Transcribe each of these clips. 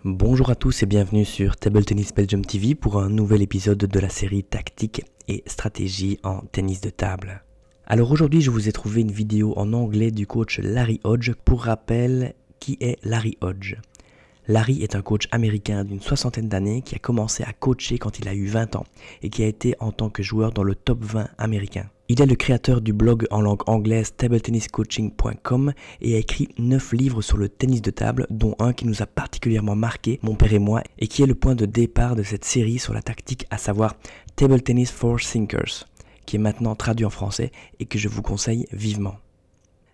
Bonjour à tous et bienvenue sur Table Tennis Belgium TV pour un nouvel épisode de la série Tactique et Stratégie en tennis de table. Alors aujourd'hui je vous ai trouvé une vidéo en anglais du coach Larry Hodges. Pour rappel, qui est Larry Hodges? Larry est un coach américain d'une soixantaine d'années qui a commencé à coacher quand il a eu 20 ans et qui a été en tant que joueur dans le top 20 américain. Il est le créateur du blog en langue anglaise tabletenniscoaching.com et a écrit 9 livres sur le tennis de table, dont un qui nous a particulièrement marqué, mon père et moi, et qui est le point de départ de cette série sur la tactique, à savoir Table Tennis for Thinkers, qui est maintenant traduit en français et que je vous conseille vivement.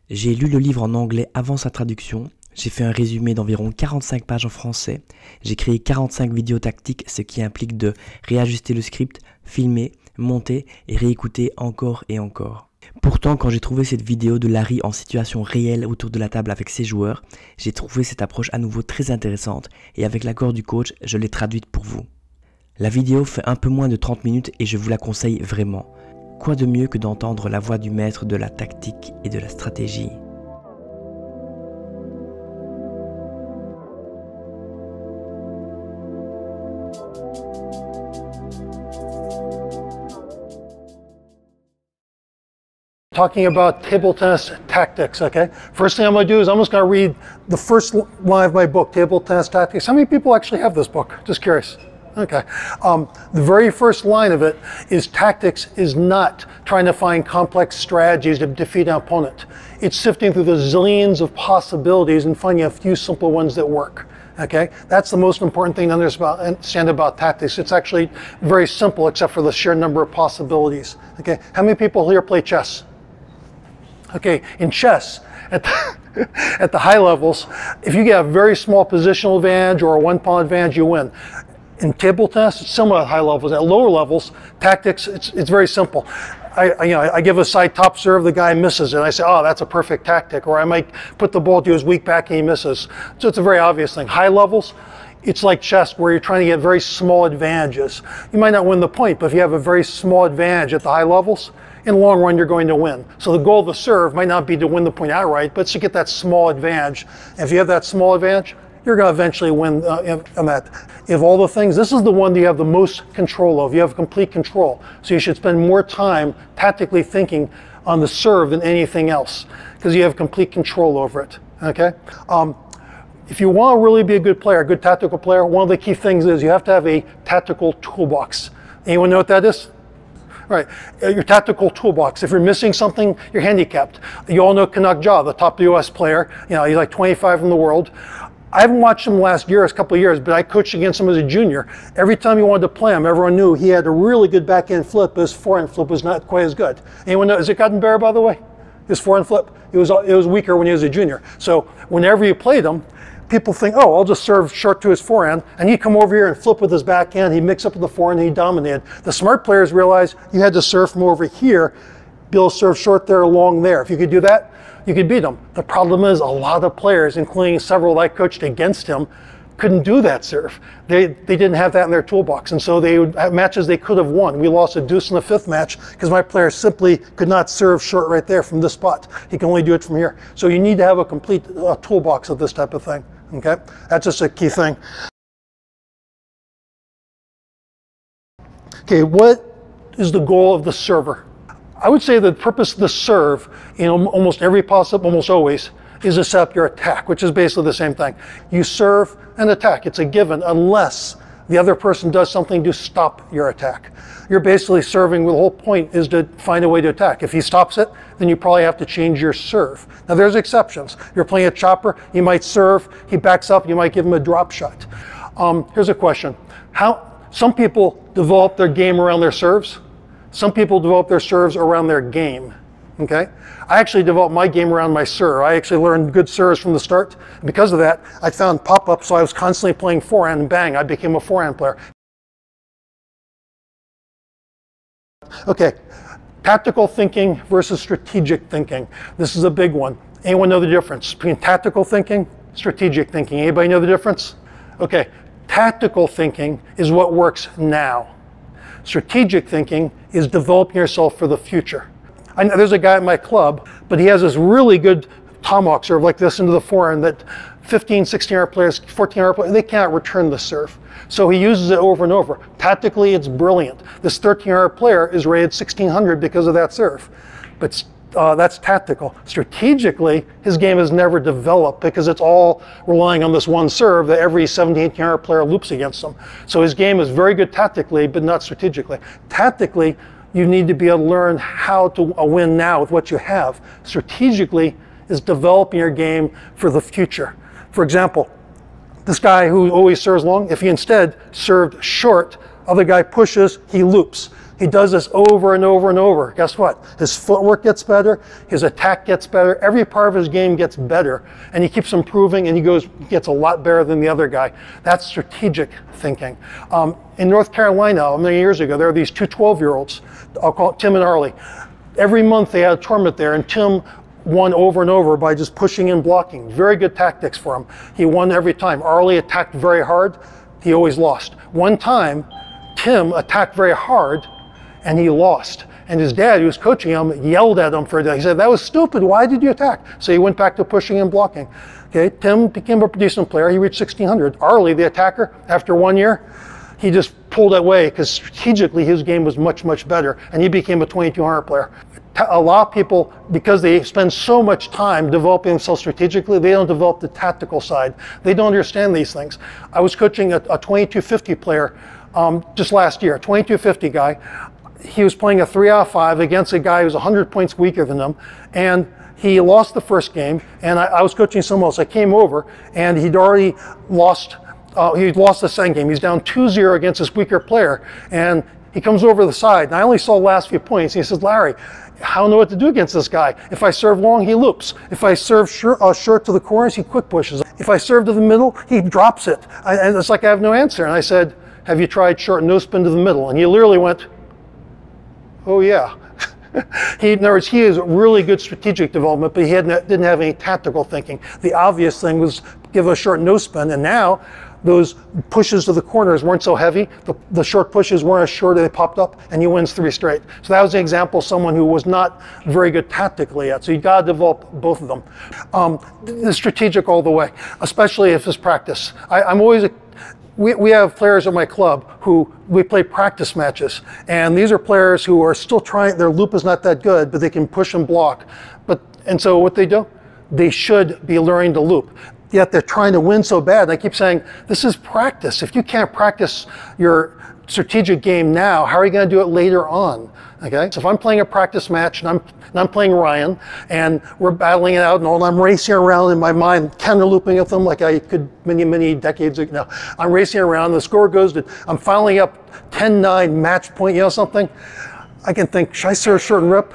J'ai lu le livre en anglais avant sa traduction. J'ai fait un résumé d'environ 45 pages en français, j'ai créé 45 vidéos tactiques, ce qui implique de réajuster le script, filmer, monter et réécouter encore et encore. Pourtant, quand j'ai trouvé cette vidéo de Larry en situation réelle autour de la table avec ses joueurs, j'ai trouvé cette approche à nouveau très intéressante et avec l'accord du coach, je l'ai traduite pour vous. La vidéo fait un peu moins de 30 minutes et je vous la conseille vraiment. Quoi de mieux que d'entendre la voix du maître de la tactique et de la stratégie? Talking about table tennis tactics, okay? First thing I'm going to do is I'm just going to read the first line of my book, Table Tennis Tactics. How many people actually have this book? Just curious. Okay. The very first line of it is tactics is not trying to find complex strategies to defeat an opponent. It's sifting through the zillions of possibilities and finding a few simple ones that work. Okay, that's the most important thing to understand about tactics. It's actually very simple except for the sheer number of possibilities. Okay, how many people here play chess? Okay, in chess, at the high levels, if you get a very small positional advantage or a one-pawn advantage, you win. In table tennis, it's similar at high levels. At lower levels, tactics, it's very simple. I give a side top serve, the guy misses it, and I say, oh, that's a perfect tactic. Or I might put the ball to his weak back and he misses. So it's a very obvious thing. High levels, it's like chess where you're trying to get very small advantages. You might not win the point, but if you have a very small advantage at the high levels, in the long run, you're going to win. So the goal of the serve might not be to win the point outright, but it's to get that small advantage. And if you have that small advantage, you're going to eventually win on that. Of all the things, this is the one that you have the most control of. You have complete control. So you should spend more time tactically thinking on the serve than anything else, because you have complete control over it. Okay? If you want to really be a good player, a good tactical player, one of the key things is you have to have a tactical toolbox. Anyone know what that is? Right, your tactical toolbox. If you're missing something, you're handicapped. You all know Canuck Jaw, the top US player. You know, he's like 25 in the world. I haven't watched him last year, a couple of years, but I coached against him as a junior. Every time you wanted to play him, everyone knew he had a really good backhand flip, but his forehand flip was not quite as good. Anyone know, is it gotten better, by the way? His forehand flip? It was weaker when he was a junior. So whenever you played him, people think, oh, I'll just serve short to his forehand, and he'd come over here and flip with his backhand, he'd mix up with the forehand, and he dominated. The smart players realized you had to serve from over here, be able to serve short there, long there. If you could do that, you could beat him. The problem is a lot of players, including several I coached against him, couldn't do that serve. They didn't have that in their toolbox, and so they would have matches they could have won. We lost a deuce in the 5th match because my player simply could not serve short right there from this spot. He can only do it from here. So you need to have a complete toolbox of this type of thing. Okay, that's just a key thing. Okay, what is the goal of the server? I would say the purpose of the serve in almost every possible, almost always, is to set up your attack, which is basically the same thing. You serve and attack. It's a given unless the other person does something to stop your attack. You're basically serving, the whole point is to find a way to attack. If he stops it, then you probably have to change your serve. Now there's exceptions. You're playing a chopper, you might serve, he backs up, you might give him a drop shot. Here's a question. Some people develop their game around their serves. Some people develop their serves around their game. Okay? I actually developed my game around my serve. I actually learned good serves from the start. And because of that, I found pop-ups, so I was constantly playing forehand, and bang, I became a forehand player. Okay, tactical thinking versus strategic thinking. This is a big one. Anyone know the difference between tactical thinking, strategic thinking? Anybody know the difference? Okay, tactical thinking is what works now. Strategic thinking is developing yourself for the future. I know there's a guy at my club, but he has this really good tomahawk serve like this into the forehand that 15, 16-hour players, 14-hour players, they can't return the serve. So he uses it over and over. Tactically, it's brilliant. This 13-hour player is rated 1600 because of that serve. But that's tactical. Strategically, his game has never developed because it's all relying on this one serve that every 17, 18-hour player loops against him. So his game is very good tactically, but not strategically. Tactically, you need to be able to learn how to win now with what you have. Strategically is developing your game for the future. For example, this guy who always serves long, if he instead served short, other guy pushes, he loops. He does this over and over and over. Guess what? His footwork gets better, his attack gets better, every part of his game gets better, and he keeps improving, and he gets a lot better than the other guy. That's strategic thinking. In North Carolina, many years ago, there were these two 12-year-olds, I'll call it Tim and Arlie. Every month they had a tournament there, and Tim won over and over by just pushing and blocking. Very good tactics for him. He won every time. Arlie attacked very hard. He always lost. One time, Tim attacked very hard, and he lost. And his dad, who was coaching him, yelled at him for that. He said, "That was stupid. Why did you attack?" So he went back to pushing and blocking. Okay, Tim became a decent player. He reached 1600. Arlie, the attacker, after 1 year, he just pulled away because strategically his game was much, much better, and he became a 2200 player. A lot of people, because they spend so much time developing themselves strategically, they don't develop the tactical side. They don't understand these things. I was coaching a 2250 player just last year, a 2250 guy. He was playing a 3 out of 5 against a guy who was 100 points weaker than him, and he lost the first game, and I was coaching someone else. I came over, and he'd already lost, the second game. He's down 2-0 against this weaker player, and he comes over the side, and I only saw the last few points. He says, "Larry, I don't know what to do against this guy. If I serve long, he loops. If I serve short to the corners, he quick pushes. If I serve to the middle, he drops it." And it's like I have no answer. And I said, "Have you tried short no spin to the middle?" And he literally went, "Oh yeah." In other words, he has really good strategic development, but he didn't have any tactical thinking. The obvious thing was give a short no spin, and now those pushes to the corners weren't so heavy. The short pushes weren't as short, and they popped up, and he wins 3 straight. So that was an example of someone who was not very good tactically yet. So you got to develop both of them. The strategic all the way, especially if it's practice. We have players at my club who we play practice matches, and these are players who are still trying. Their loop is not that good, but they can push and block. And so what they do, they should be learning to loop. Yet they're trying to win so bad. And I keep saying, this is practice. If you can't practice your strategic game now, how are you going to do it later on? Okay. So if I'm playing a practice match and I'm playing Ryan and we're battling it out and all, and I'm racing around in my mind, counter looping at them like I could many decades ago. No, I'm racing around. The score goes to, I'm finally up 10-9 match point. You know something? I can think, should I serve short and rip?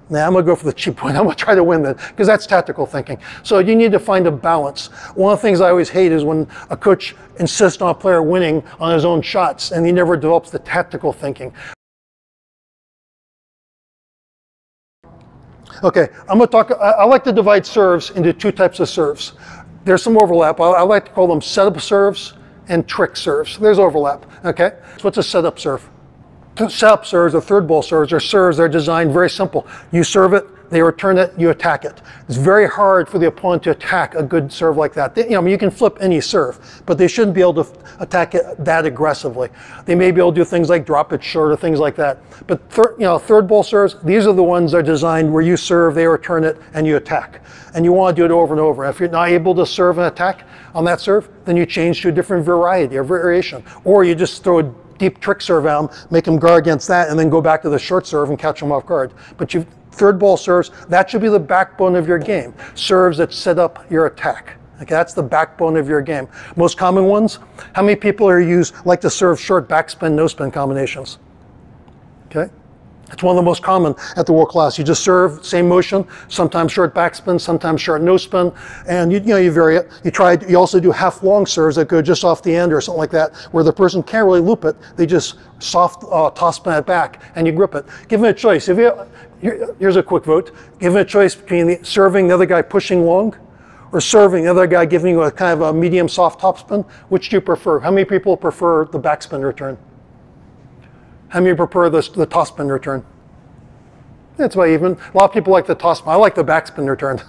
Nah, I'm going to go for the cheap point. I'm going to try to win that, because that's tactical thinking. So you need to find a balance. One of the things I always hate is when a coach insists on a player winning on his own shots and he never develops the tactical thinking. Okay, I'm going to talk, I like to divide serves into 2 types of serves. There's some overlap. I like to call them setup serves and trick serves. There's overlap, okay? So what's a setup serve? Setup serves or third ball serves are serves that are designed very simple. You serve it, they return it, you attack it. It's very hard for the opponent to attack a good serve like that. You can flip any serve, but they shouldn't be able to attack it that aggressively. They may be able to do things like drop it short or things like that. But third ball serves, these are the ones that are designed where you serve, they return it, and you attack. And you want to do it over and over. If you're not able to serve and attack on that serve, then you change to a different variety or variation. Or you just throw a deep trick serve at them, make them guard against that, and then go back to the short serve and catch them off guard. But third ball serves, that should be the backbone of your game. Serves that set up your attack. Okay, that's the backbone of your game. Most common ones, how many people like to serve short backspin, no spin combinations? Okay. It's one of the most common at the world class. You just serve, same motion, sometimes short backspin, sometimes short no spin, and you vary it. You also do half long serves that go just off the end or something like that, where the person can't really loop it. They just soft toss spin it back, and you grip it. Give them a choice. Here's a quick vote. Give them a choice between serving the other guy pushing long, or serving the other guy giving you a kind of a medium soft topspin. Which do you prefer? How many people prefer the backspin return? How many prefer the topspin return? It's about even. A lot of people like the toss. I like the backspin return.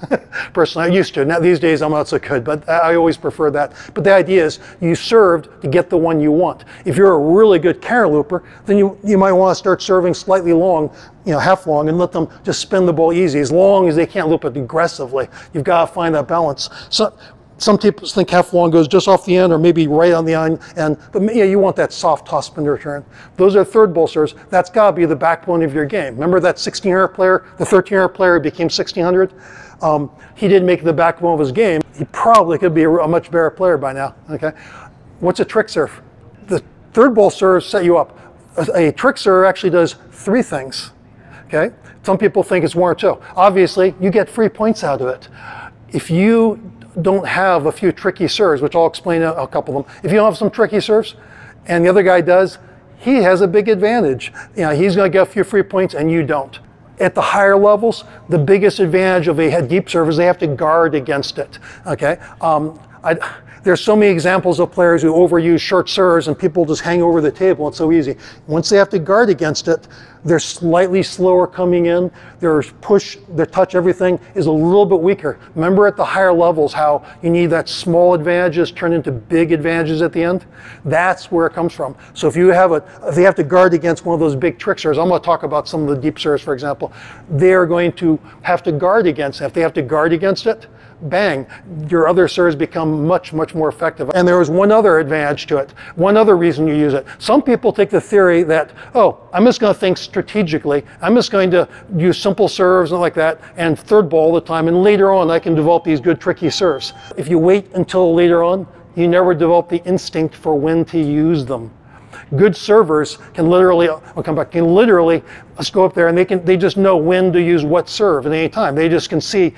Personally, I used to. Now these days I'm not so good, but I always prefer that. But the idea is you served to get the one you want. If you're a really good counter looper, then you might want to start serving slightly long, half long, and let them just spin the ball easy, as long as they can't loop it aggressively. You've got to find that balance. Some people think half long goes just off the end or maybe right on the end, but yeah, you want that soft toss spin return. Those are third ball serves. That's got to be the backbone of your game. Remember that 1600 player, the 1300 player became 1600? He didn't make it the backbone of his game. He probably could be a much better player by now. Okay, what's a trick serve? The third ball serves set you up. A trick serve actually does three things. Okay, some people think it's one or two. Obviously, you get 3 points out of it. If you don't have a few tricky serves, which I'll explain a couple of them. If you don't have some tricky serves, and the other guy does, he has a big advantage. He's going to get a few free points, and you don't. At the higher levels, the biggest advantage of a deep serve is they have to guard against it. Okay, there's so many examples of players who overuse short serves, and people just hang over the table. It's so easy. Once they have to guard against it, they're slightly slower coming in. Their push, their touch, everything is a little bit weaker. Remember at the higher levels how you need that small advantages turn into big advantages at the end? That's where it comes from. So if they have to guard against one of those big trick serves, I'm going to talk about some of the deep serves, for example. They're going to have to guard against it. If they have to guard against it, bang, your other serves become much, much more effective. And there is one other advantage to it, one other reason you use it. Some people take the theory that, oh, I'm just going to think strategically. I'm just going to use simple serves and like that and third ball all the time, and later on I can develop these good tricky serves. If you wait until later on, you never develop the instinct for when to use them. Good servers can literally, let's go up there, and they just know when to use what serve at any time. They just can see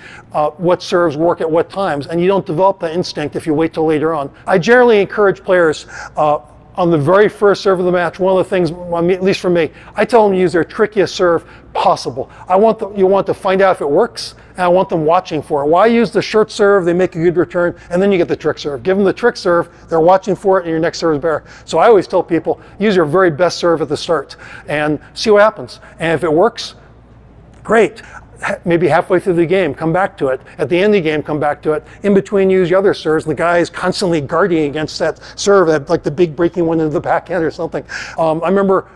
what serves work at what times, and you don't develop that instinct if you wait till later on. I generally encourage players on the very first serve of the match. One of the things, at least for me, I tell them to use their trickiest serve possible. You want to find out if it works, and I want them watching for it. Why use the short serve? They make a good return, and then you get the trick serve. Give them the trick serve, they're watching for it, and your next serve is better. So I always tell people, use your very best serve at the start and see what happens. And if it works, great. Maybe halfway through the game, come back to it. At the end of the game, come back to it. In between, use your other serves. The guy is constantly guarding against that serve, like the big breaking one into the backhand or something. I remember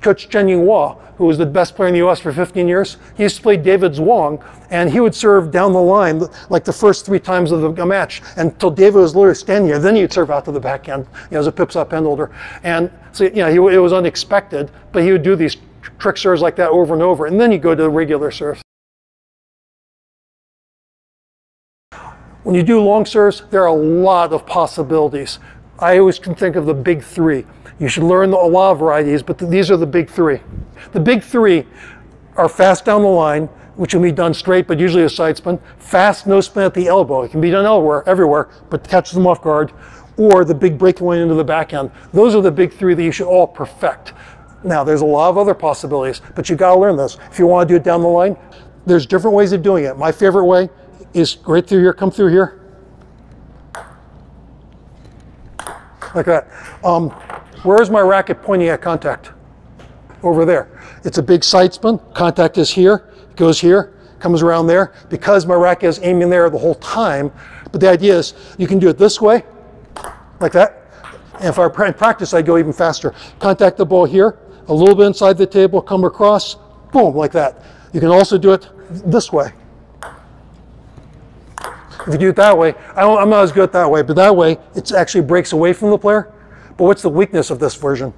Coach Chen Yinghua, who was the best player in the US for 15 years, he used to play David Zwang, and he would serve down the line like the first 3 times of the match until David was literally standing there. Then he'd serve out to the backhand, as a pips-up end holder. And so, it was unexpected, but he would do these trick serves like that over and over, and then you go to the regular serves. When you do long serves, there are a lot of possibilities. I always can think of the big 3. You should learn a lot of varieties, but these are the big 3. The big 3 are fast down the line, which can be done straight, but usually a side spin. Fast no spin at the elbow. It can be done everywhere, but catches them off guard. Or the big breakaway into the backhand. Those are the big 3 that you should all perfect. Now, there's a lot of other possibilities, but you got to learn this. If you want to do it down the line, there's different ways of doing it. My favorite way is right through here, come through here. Like that. Where's my racket pointing at contact? Over there. It's a big side spin. Contact is here, goes here, comes around there. Because my racket is aiming there the whole time, but the idea is you can do it this way, like that. And if I practice, I go even faster. Contact the ball here, a little bit inside the table, come across, boom, like that. You can also do it this way. If you do it that way, I'm not as good at that way, but that way it actually breaks away from the player. But what's the weakness of this version?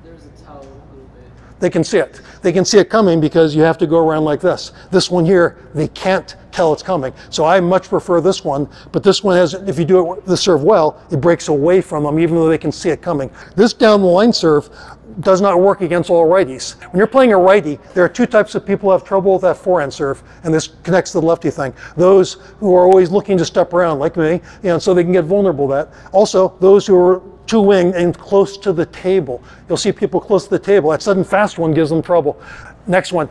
There's a towel a little bit. They can see it. They can see it coming because you have to go around like this. This one here, they can't tell it's coming. So I much prefer this one, but this one has, if you do the serve well, it breaks away from them even though they can see it coming. This down the line serve does not work against all righties. When you're playing a righty, there are 2 types of people who have trouble with that forehand serve, and this connects to the lefty thing. Those who are always looking to step around, like me, so they can get vulnerable to that. Also, those who are too wing and close to the table. You'll see people close to the table. That sudden fast one gives them trouble. Next one,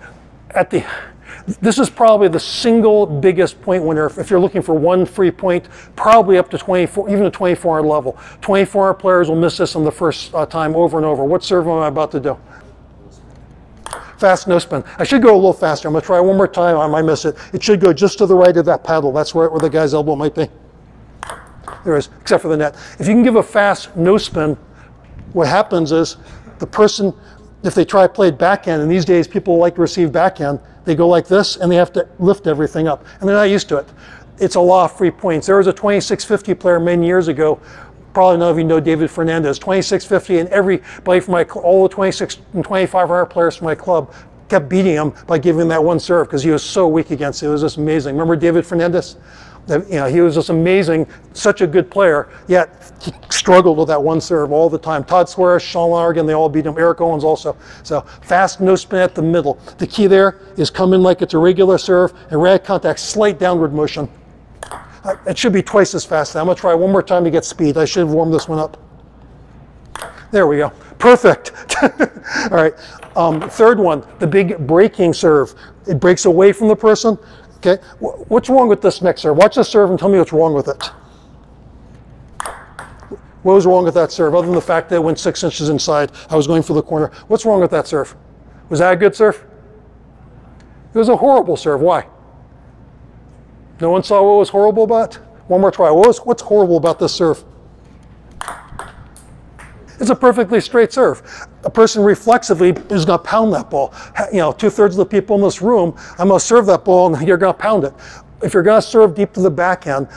this is probably the single biggest point winner if you're looking for one free point, probably up to 24, even a 2400 level. 2400 players will miss this on the first time over and over. What serve am I about to do? Fast no spin. I should go a little faster. I'm going to try one more time. I might miss it. It should go just to the right of that paddle. That's where the guy's elbow might be. There it is, except for the net. If you can give a fast no spin, what happens is the person, if they try to play it backhand, and these days people like to receive backhand, they go like this and they have to lift everything up. And they're not used to it. It's a lot of free points. There was a 2650 player many years ago. Probably none of you know David Fernandez. 2650, and everybody from all the 26 and 2500 players from my club kept beating him by giving him that one serve because he was so weak against it. It was just amazing. Remember David Fernandez? He was just amazing, such a good player, yet he struggled with that one serve all the time. Todd Suarez, Sean Largan, they all beat him. Eric Owens also. So fast no spin at the middle. The key there is come in like it's a regular serve and right contact, slight downward motion. It should be twice as fast. I'm going to try one more time to get speed. I should have warmed this one up. There we go. Perfect. All right. Third one, the big breaking serve. It breaks away from the person. Okay. What's wrong with this next serve? Watch this serve and tell me what's wrong with it. What was wrong with that serve? Other than the fact that it went 6 inches inside, I was going for the corner. What's wrong with that serve? Was that a good serve? It was a horrible serve. Why? No one saw what was horrible about it? One more try. What's horrible about this serve? It's a perfectly straight serve. A person reflexively is going to pound that ball. 2/3 of the people in this room, I'm going to serve that ball and you're going to pound it. If you're going to serve deep to the backhand,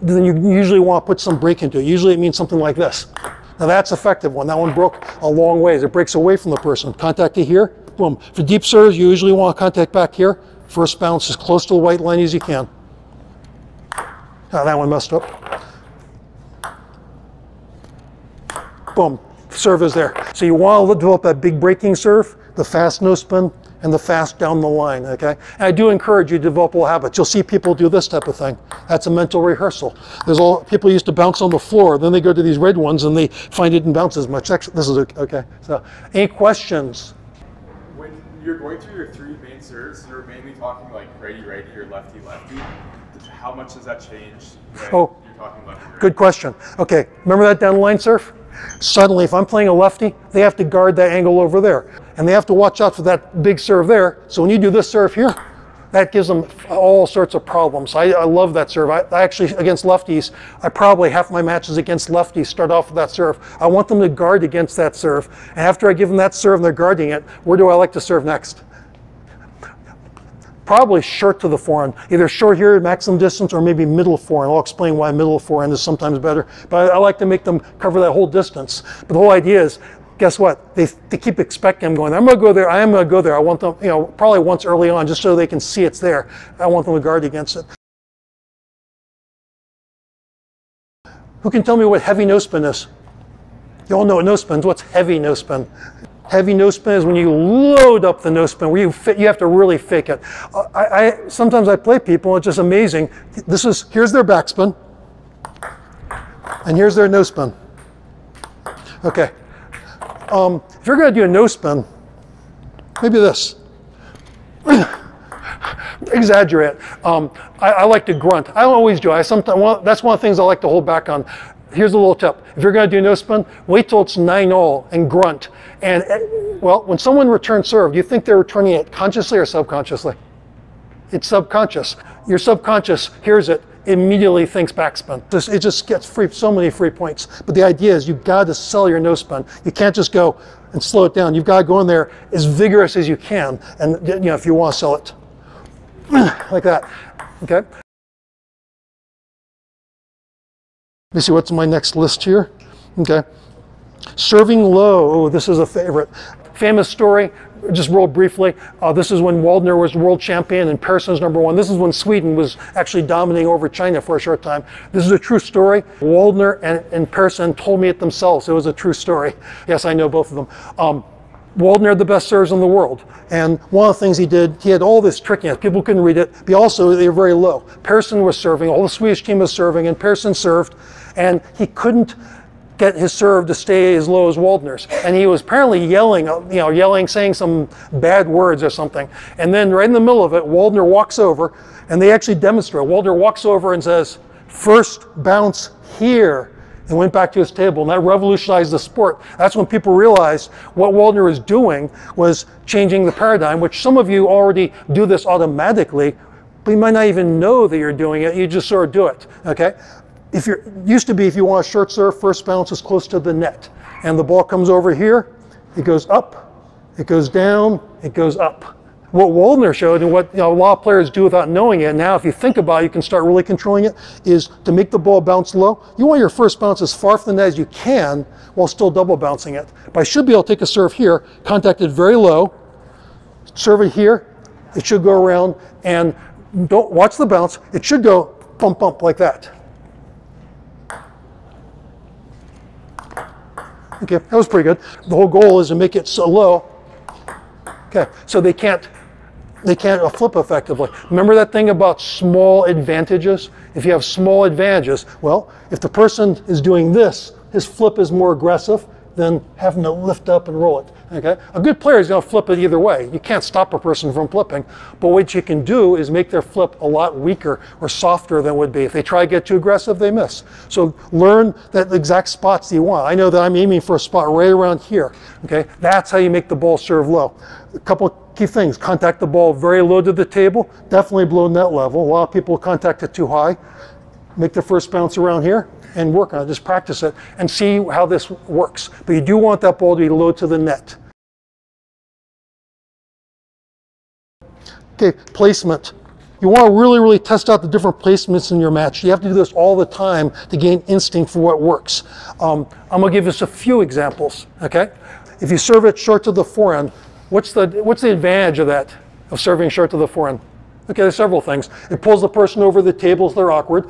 then you usually want to put some break into it. Usually it means something like this. Now that's effective one. That one broke a long ways. It breaks away from the person. Contact it here, boom. For deep serves, you usually want to contact back here. First bounce as close to the white line as you can. That one messed up. Boom, serve is there. So you want to develop that big breaking serve, the fast no spin, and the fast down the line, okay? And I do encourage you to develop little habits. You'll see people do this type of thing. That's a mental rehearsal. People used to bounce on the floor, then they go to these red ones and they find it didn't bounce as much. Actually, this is okay. So, any questions? When you're going through your three main serves, you're mainly talking like righty-righty or lefty-lefty. How much does that change when you're talking lefty-righty? Good question. Okay, remember that down the line serve? Suddenly, if I'm playing a lefty, they have to guard that angle over there. And they have to watch out for that big serve there. So when you do this serve here, that gives them all sorts of problems. I love that serve. I actually, against lefties, probably half my matches against lefties start off with that serve. I want them to guard against that serve. And after I give them that serve and they're guarding it, where do I like to serve next? Probably short to the forehand. Either short here, maximum distance, or maybe middle forehand. I'll explain why middle forehand is sometimes better. But I like to make them cover that whole distance. But the whole idea is, guess what? They keep expecting I'm going there. I'm going to go there. I am going to go there. I want them, probably once early on, just so they can see it's there. I want them to guard against it. Who can tell me what heavy no spin is? You all know what no spin is. What's heavy no spin? Heavy no spin is when you load up the no spin, where you have to really fake it. Sometimes I play people, it's just amazing. Here's their backspin, and here's their no spin. Okay. If you're going to do a no spin, maybe this. Exaggerate. I like to grunt. I don't always do. That's one of the things I like to hold back on. Here's a little tip. If you're going to do no spin, wait till it's 9-all and grunt. And well, when someone returns serve, do you think they're returning it consciously or subconsciously? It's subconscious. Your subconscious hears it, immediately thinks backspin. It just gets so many free points. But the idea is you've got to sell your no spin. You can't just go and slow it down. You've got to go in there as vigorous as you can, and if you want to sell it like that. Okay. Let me see what's on my next list here. Okay. Serving low. Oh, this is a favorite. Famous story, just real briefly. This is when Waldner was world champion and Persson was #1. This is when Sweden was actually dominating over China for a short time. This is a true story. Waldner and Persson told me it themselves. It was a true story. Yes, I know both of them. Waldner had the best serves in the world. And one of the things he did, he had all this trickiness. People couldn't read it, but also they were very low. Persson was serving, all the Swedish team was serving, and Persson served, and he couldn't get his serve to stay as low as Waldner's. And he was apparently yelling, saying some bad words or something. And then right in the middle of it, Waldner walks over, and they actually demonstrate. Waldner walks over and says, "First bounce here." and went back to his table, and that revolutionized the sport. That's when people realized what Waldner was doing was changing the paradigm, which some of you already do this automatically, but you might not even know that you're doing it. You just sort of do it, okay? Used to be if you want a short serve, first bounce is close to the net, and the ball comes over here, it goes up, it goes down, it goes up. What Waldner showed, and what a lot of players do without knowing it, now if you think about it, you can start really controlling it, is to make the ball bounce low. You want your first bounce as far from the net as you can while still double bouncing it. But I should be able to take a serve here, contact it very low, serve it here, it should go around, and don't watch the bounce, it should go bump bump like that. Okay, that was pretty good. The whole goal is to make it so low, okay, so they can't flip effectively. Remember that thing about small advantages? If you have small advantages, well, if the person is doing this, his flip is more aggressive than having to lift up and roll it, okay? A good player is gonna flip it either way. You can't stop a person from flipping, but what you can do is make their flip a lot weaker or softer than it would be. If they try to get too aggressive, they miss. So learn that exact spots that you want. I know that I'm aiming for a spot right around here, okay? That's how you make the ball serve low. A couple of key things: contact the ball very low to the table, definitely below net level. A lot of people contact it too high. Make the first bounce around here and work on it. Just practice it and see how this works. But you do want that ball to be low to the net. Okay, placement. You want to really test out the different placements in your match. You have to do this all the time to gain instinct for what works. I'm going to give us a few examples, okay? If you serve it short to the forehand, what's the advantage of that, of serving short to the forehand? Okay, there's several things. It pulls the person over the tables, they're awkward.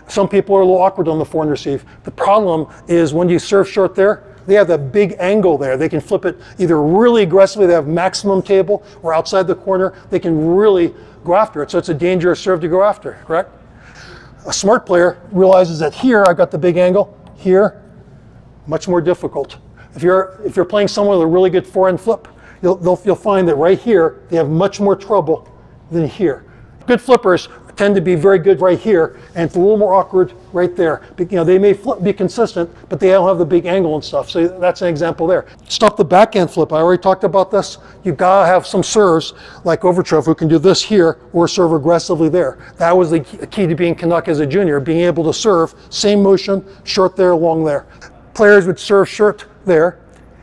Some people are a little awkward on the forehand receive. The problem is when you serve short there, they have that big angle there. They can flip it either really aggressively, they have maximum table, or outside the corner, they can really go after it. So it's a dangerous serve to go after, correct? A smart player realizes that here, I've got the big angle, here, much more difficult. If you're playing someone with a really good forehand flip, you'll find that right here, they have much more trouble than here. Good flippers tend to be very good right here, and it's a little more awkward right there. You know, they may be consistent, but they don't have the big angle and stuff. So that's an example there. Stop the backhand flip. I already talked about this. You gotta have some serves like Overtrove who can do this here or serve aggressively there. That was the key to being Canuck as a junior, being able to serve same motion, short there, long there. Players would serve short there,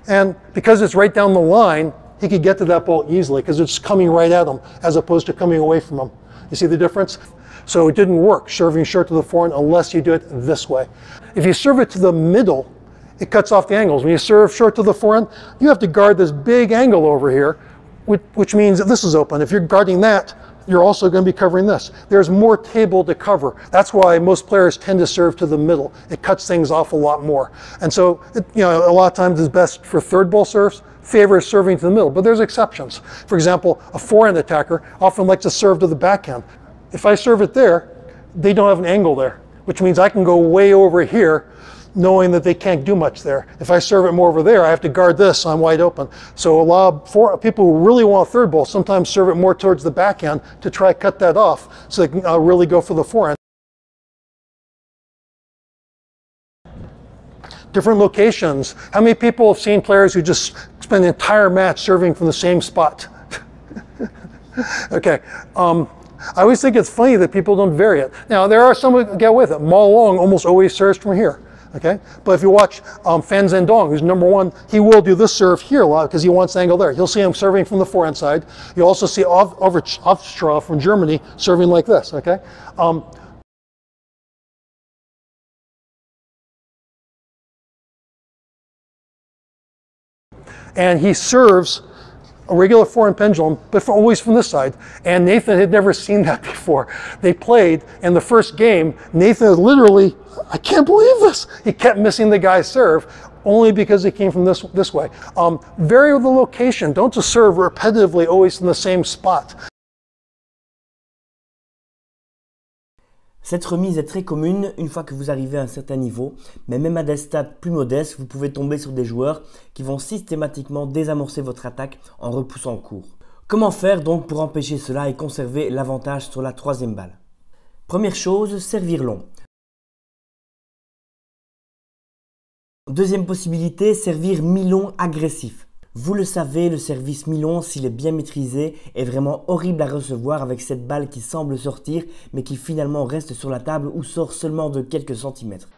and because it's right down the line, he could get to that ball easily because it's coming right at him as opposed to coming away from him. You see the difference? So it didn't work serving short to the forehand unless you do it this way. If you serve it to the middle, it cuts off the angles. When you serve short to the forehand, you have to guard this big angle over here, which means that this is open. If you're guarding that, you're also going to be covering this. There's more table to cover. That's why most players tend to serve to the middle. It cuts things off a lot more. And so, a lot of times it's best for third ball serves, favors serving to the middle, but there's exceptions. For example, a forehand attacker often likes to serve to the backhand. If I serve it there, they don't have an angle there, which means I can go way over here knowing that they can't do much there. If I serve it more over there, I have to guard this, so I'm wide open. So a lot of people who really want a third ball sometimes serve it more towards the backhand to try to cut that off so they can really go for the forehand. Different locations. How many people have seen players who just spend the entire match serving from the same spot? Okay. I always think it's funny that people don't vary it. Now, there are some who get with it. Ma Long almost always serves from here. Okay, but if you watch Fan Zhendong, who's number one, he will do this serve here a lot because he wants the angle there. You'll see him serving from the forehand side. You'll also see Hofstra from Germany serving like this. Okay. And he serves a regular forehand pendulum, but always from this side. And Nathan had never seen that before. They played, and the first game, Nathan literally, I can't believe this. He kept missing the guy's serve, only because he came from this way. Vary the location. Don't just serve repetitively, always in the same spot. Cette remise est très commune une fois que vous arrivez à un certain niveau, mais même à des stades plus modestes, vous pouvez tomber sur des joueurs qui vont systématiquement désamorcer votre attaque en repoussant court. Comment faire donc pour empêcher cela et conserver l'avantage sur la troisième balle? Première chose, servir long. Deuxième possibilité, servir mi-long agressif. Vous le savez, le service mi-long, s'il est bien maîtrisé, est vraiment horrible à recevoir avec cette balle qui semble sortir, mais qui finalement reste sur la table ou sort seulement de quelques centimètres.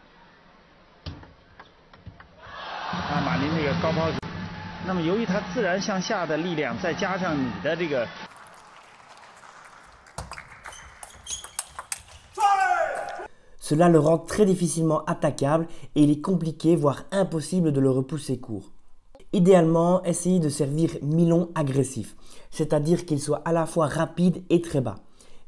Cela le rend très difficilement attaquable et il est compliqué, voire impossible de le repousser court. Idéalement, essayez de servir mi-long agressif, c'est-à-dire qu'il soit à la fois rapide et très bas.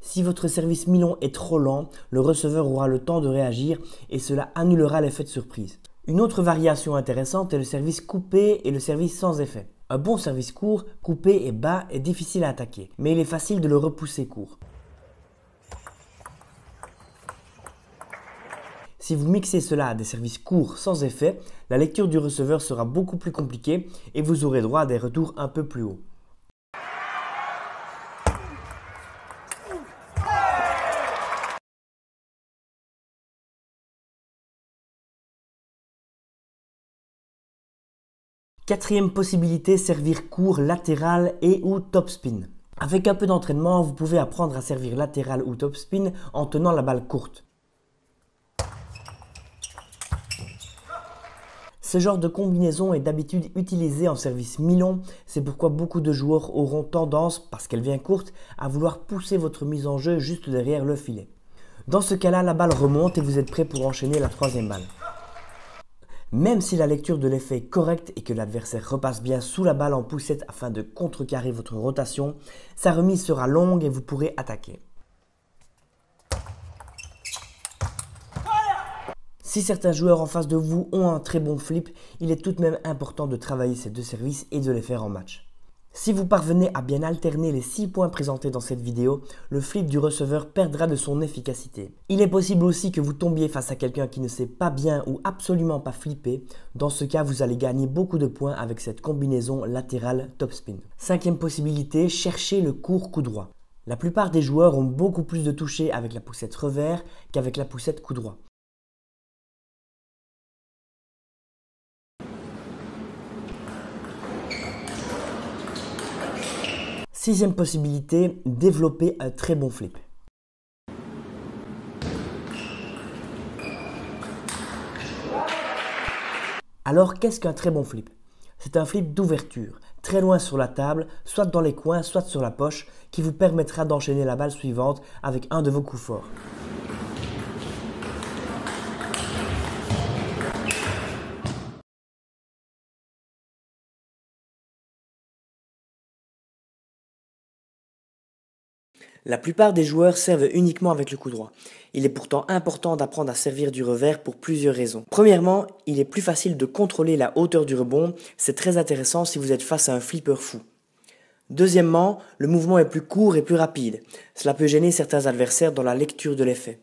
Si votre service mi-long est trop lent, le receveur aura le temps de réagir et cela annulera l'effet de surprise. Une autre variation intéressante est le service coupé et le service sans effet. Un bon service court, coupé et bas est difficile à attaquer, mais il est facile de le repousser court. Si vous mixez cela à des services courts sans effet, la lecture du receveur sera beaucoup plus compliquée et vous aurez droit à des retours un peu plus hauts. Quatrième possibilité, servir court, latéral et ou topspin. Avec un peu d'entraînement, vous pouvez apprendre à servir latéral ou topspin en tenant la balle courte. Ce genre de combinaison est d'habitude utilisé en service mi-long, c'est pourquoi beaucoup de joueurs auront tendance, parce qu'elle vient courte, à vouloir pousser votre mise en jeu juste derrière le filet. Dans ce cas-là, la balle remonte et vous êtes prêt pour enchaîner la troisième balle. Même si la lecture de l'effet est correcte et que l'adversaire repasse bien sous la balle en poussette afin de contrecarrer votre rotation, sa remise sera longue et vous pourrez attaquer. Si certains joueurs en face de vous ont un très bon flip, il est tout de même important de travailler ces deux services et de les faire en match. Si vous parvenez à bien alterner les 6 points présentés dans cette vidéo, le flip du receveur perdra de son efficacité. Il est possible aussi que vous tombiez face à quelqu'un qui ne sait pas bien ou absolument pas flipper. Dans ce cas, vous allez gagner beaucoup de points avec cette combinaison latérale topspin. Cinquième possibilité, chercher le court coup droit. La plupart des joueurs ont beaucoup plus de toucher avec la poussette revers qu'avec la poussette coup droit. Sixième possibilité, développer un très bon flip. Alors, qu'est-ce qu'un très bon flip? C'est un flip d'ouverture, très loin sur la table, soit dans les coins, soit sur la poche, qui vous permettra d'enchaîner la balle suivante avec un de vos coups forts. La plupart des joueurs servent uniquement avec le coup droit. Il est pourtant important d'apprendre à servir du revers pour plusieurs raisons. Premièrement, il est plus facile de contrôler la hauteur du rebond, c'est très intéressant si vous êtes face à un flipper fou. Deuxièmement, le mouvement est plus court et plus rapide. Cela peut gêner certains adversaires dans la lecture de l'effet.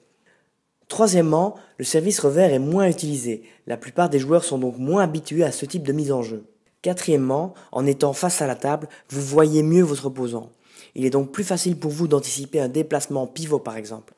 Troisièmement, le service revers est moins utilisé. La plupart des joueurs sont donc moins habitués à ce type de mise en jeu. Quatrièmement, en étant face à la table, vous voyez mieux votre opposant. Il est donc plus facile pour vous d'anticiper un déplacement pivot par exemple.